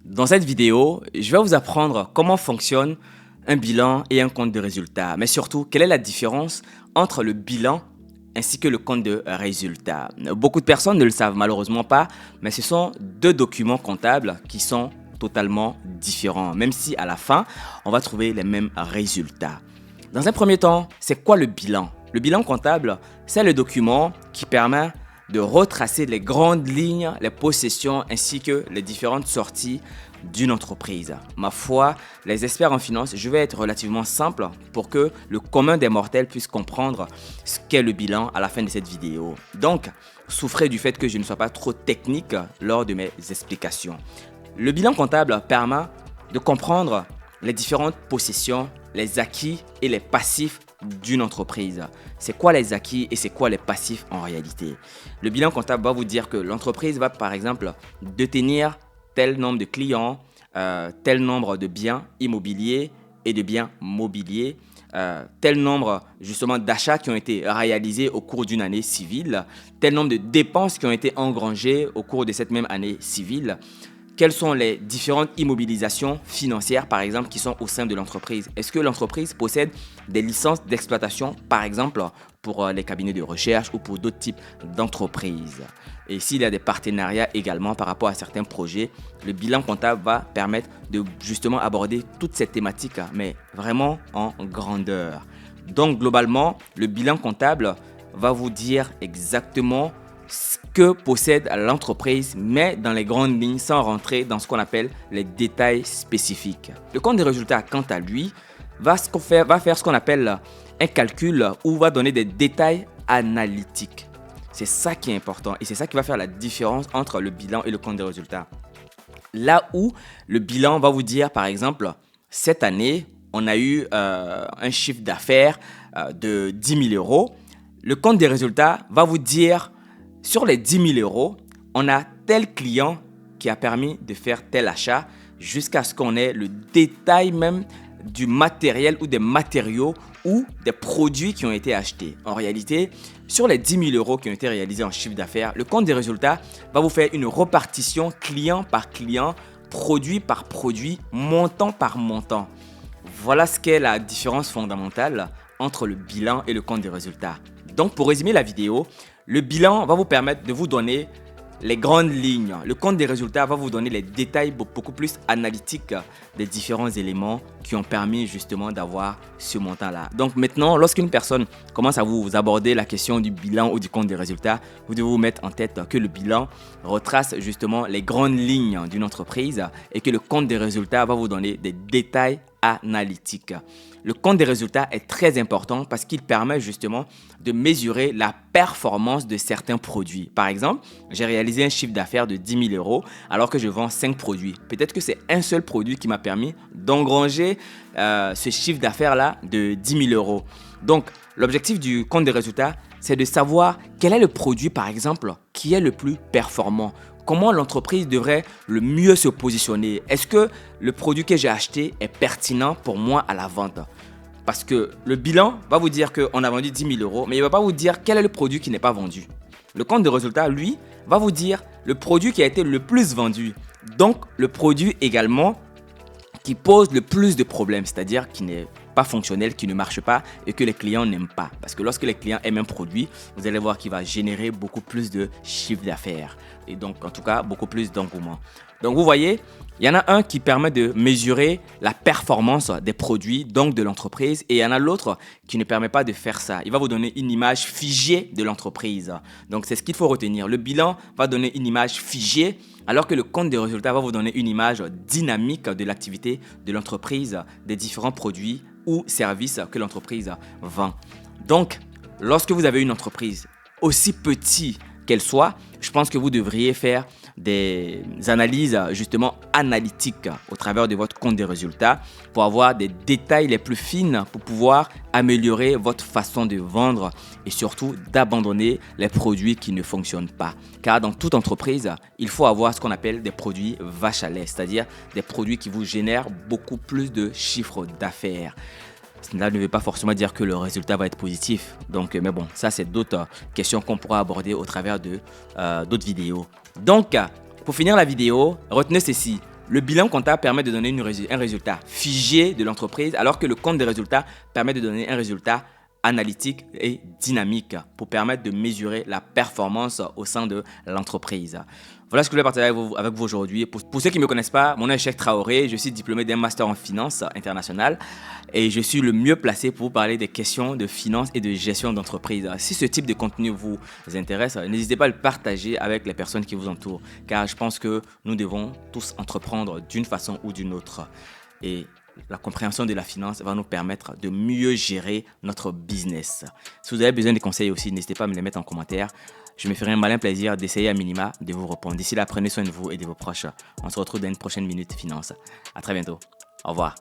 Dans cette vidéo, je vais vous apprendre comment fonctionne un bilan et un compte de résultats, mais surtout, quelle est la différence entre le bilan ainsi que le compte de résultats. Beaucoup de personnes ne le savent malheureusement pas, mais ce sont deux documents comptables qui sont totalement différents, même si à la fin, on va trouver les mêmes résultats. Dans un premier temps, c'est quoi le bilan? Le bilan comptable, c'est le document qui permet de retracer les grandes lignes, les possessions ainsi que les différentes sorties d'une entreprise. Ma foi, les experts en finance, je vais être relativement simple pour que le commun des mortels puisse comprendre ce qu'est le bilan à la fin de cette vidéo. Donc, souffrez du fait que je ne sois pas trop technique lors de mes explications. Le bilan comptable permet de comprendre les différentes possessions, les acquis et les passifs d'une entreprise. C'est quoi les acquis et c'est quoi les passifs en réalité? Le bilan comptable va vous dire que l'entreprise va par exemple détenir tel nombre de clients, tel nombre de biens immobiliers et de biens mobiliers, tel nombre justement d'achats qui ont été réalisés au cours d'une année civile, tel nombre de dépenses qui ont été engrangées au cours de cette même année civile. Quelles sont les différentes immobilisations financières, par exemple, qui sont au sein de l'entreprise? Est-ce que l'entreprise possède des licences d'exploitation, par exemple, pour les cabinets de recherche ou pour d'autres types d'entreprises? Et s'il y a des partenariats également par rapport à certains projets, le bilan comptable va permettre de justement aborder toutes ces thématiques, mais vraiment en grandeur. Donc, globalement, le bilan comptable va vous dire exactement ce que possède l'entreprise, mais dans les grandes lignes sans rentrer dans ce qu'on appelle les détails spécifiques. Le compte des résultats, quant à lui, va faire ce qu'on appelle un calcul ou va donner des détails analytiques. C'est ça qui est important et c'est ça qui va faire la différence entre le bilan et le compte des résultats. Là où le bilan va vous dire, par exemple, cette année, on a eu un chiffre d'affaires de 10 000 euros. Le compte des résultats va vous dire sur les 10 000 euros, on a tel client qui a permis de faire tel achat jusqu'à ce qu'on ait le détail même du matériel ou des matériaux ou des produits qui ont été achetés. En réalité, sur les 10 000 euros qui ont été réalisés en chiffre d'affaires, le compte des résultats va vous faire une répartition client par client, produit par produit, montant par montant. Voilà ce qu'est la différence fondamentale entre le bilan et le compte des résultats. Donc, pour résumer la vidéo, le bilan va vous permettre de vous donner les grandes lignes. Le compte des résultats va vous donner les détails beaucoup plus analytiques des différents éléments qui ont permis justement d'avoir ce montant-là. Donc maintenant, lorsqu'une personne commence à vous aborder la question du bilan ou du compte des résultats, vous devez vous mettre en tête que le bilan retrace justement les grandes lignes d'une entreprise et que le compte des résultats va vous donner des détails analytiques. Le compte des résultats est très important parce qu'il permet justement de mesurer la performance de certains produits. Par exemple, j'ai réalisé un chiffre d'affaires de 10 000 euros alors que je vends 5 produits. Peut-être que c'est un seul produit qui m'a permis d'engranger ce chiffre d'affaires-là de 10 000 euros. Donc, l'objectif du compte des résultats, c'est de savoir quel est le produit, par exemple, qui est le plus performant. Comment l'entreprise devrait le mieux se positionner? Est-ce que le produit que j'ai acheté est pertinent pour moi à la vente? Parce que le bilan va vous dire qu'on a vendu 10 000 euros, mais il ne va pas vous dire quel est le produit qui n'est pas vendu. Le compte de résultat, lui, va vous dire le produit qui a été le plus vendu. Donc, le produit également qui pose le plus de problèmes, c'est-à-dire qui n'est pas fonctionnel, qui ne marche pas et que les clients n'aiment pas. Parce que lorsque les clients aiment un produit, vous allez voir qu'il va générer beaucoup plus de chiffre d'affaires et donc en tout cas beaucoup plus d'engouement. Donc vous voyez, il y en a un qui permet de mesurer la performance des produits, donc de l'entreprise, et il y en a l'autre qui ne permet pas de faire ça. Il va vous donner une image figée de l'entreprise. Donc c'est ce qu'il faut retenir. Le bilan va donner une image figée, alors que le compte des résultats va vous donner une image dynamique de l'activité de l'entreprise, des différents produits ou services que l'entreprise vend. Donc, lorsque vous avez une entreprise, aussi petite qu'elle soit, je pense que vous devriez faire des analyses justement analytiques au travers de votre compte des résultats pour avoir des détails les plus fines pour pouvoir améliorer votre façon de vendre et surtout d'abandonner les produits qui ne fonctionnent pas. Car dans toute entreprise, il faut avoir ce qu'on appelle des produits vache à lait, c'est-à-dire des produits qui vous génèrent beaucoup plus de chiffre d'affaires. Cela ne veut pas forcément dire que le résultat va être positif. Donc, mais bon, ça c'est d'autres questions qu'on pourra aborder au travers de d'autres vidéos. Donc, pour finir la vidéo, retenez ceci. Le bilan comptable permet de donner un résultat figé de l'entreprise, alors que le compte de résultats permet de donner un résultat analytique et dynamique pour permettre de mesurer la performance au sein de l'entreprise. Voilà ce que je voulais partager avec vous aujourd'hui. Pour ceux qui ne me connaissent pas, mon nom est Cheikh Traoré, je suis diplômé d'un master en finance internationale et je suis le mieux placé pour vous parler des questions de finance et de gestion d'entreprise. Si ce type de contenu vous intéresse, n'hésitez pas à le partager avec les personnes qui vous entourent, car je pense que nous devons tous entreprendre d'une façon ou d'une autre. Et la compréhension de la finance va nous permettre de mieux gérer notre business. Si vous avez besoin de conseils aussi, n'hésitez pas à me les mettre en commentaire. Je me ferai un malin plaisir d'essayer à minima de vous répondre. D'ici là, prenez soin de vous et de vos proches. On se retrouve dans une prochaine Minute Finance. À très bientôt. Au revoir.